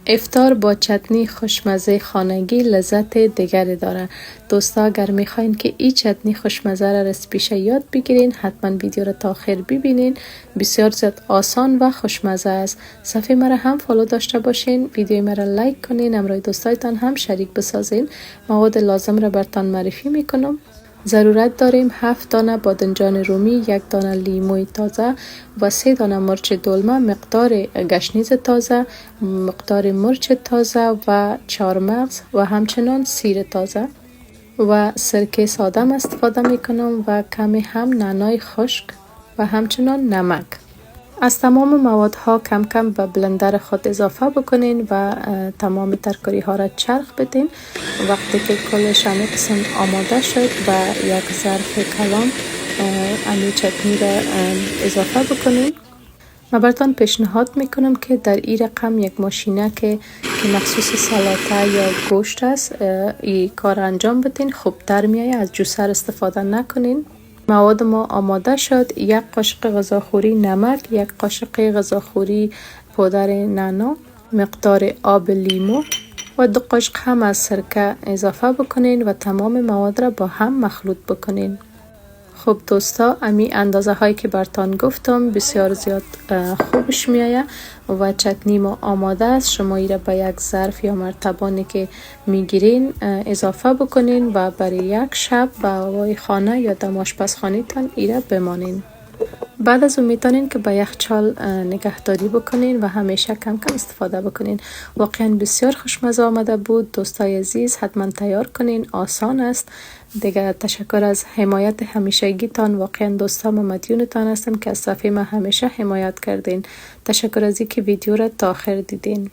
افطار با چتنی خوشمزه خانگی لذت دیگری داره. دوستا اگر میخواین که این چتنی خوشمزه را رسیپیش یاد بگیرین، حتما ویدیو را تا آخر ببینین. بسیار زیاد آسان و خوشمزه است. صفحه مرا هم فالو داشته باشین، ویدیو مرا لایک کنین، امرای دوستایتان هم شریک بسازین. مواد لازم را برتان معرفی میکنم. ضرورت داریم 7 دانه بادنجان رومی، 1 دانه لیموی تازه و 3 دانه مرچ دلمه، مقدار گشنیز تازه، مقدار مرچ تازه و 4 مغز و همچنان سیر تازه و سرکه ساده استفاده میکنم و کمی هم نعنای خشک و همچنان نمک. از تمام موادها کم کم به بلندر خود اضافه بکنین و تمام ترکاری ها را چرخ بدین. وقتی که کلش همه قسم آماده شد و یک ظرف کلان امی چتنی را اضافه بکنین. من براتون پیشنهاد میکنم که در این رقم یک ماشینه که مخصوص سلاطه یا گوشت است این کار انجام بدین، خوبتر میایه. از جوسر استفاده نکنین. مواد ما آماده شد. 1 قاشق غذاخوری نمک، 1 قاشق غذاخوری پودر نعنا، مقدار آب لیمو و 2 قاشق هم از سرکه اضافه بکنین و تمام مواد را با هم مخلوط بکنین. خب دوستا، امی اندازه هایی که برتان گفتم بسیار زیاد خوبش میایه و چتنی ما آماده است. شما ایره به یک ظرف یا مرتبانی که میگیرین اضافه بکنین و برای یک شب به هوای خانه یا دم آشپزخانه تان ایره بمانین. بعد از اون میتونین که به یخچال نگهداری بکنین و همیشه کم کم استفاده بکنین. واقعا بسیار خوشمزه آمده بود. دوستای عزیز حتما تیار کنین، آسان است دیگه. تشکر از حمایت همیشگی تان. واقعا دوستام و مدیونتان هستم که از صفحه ما همیشه حمایت کردین. تشکر از اینکه ویدیو را تا آخر دیدین.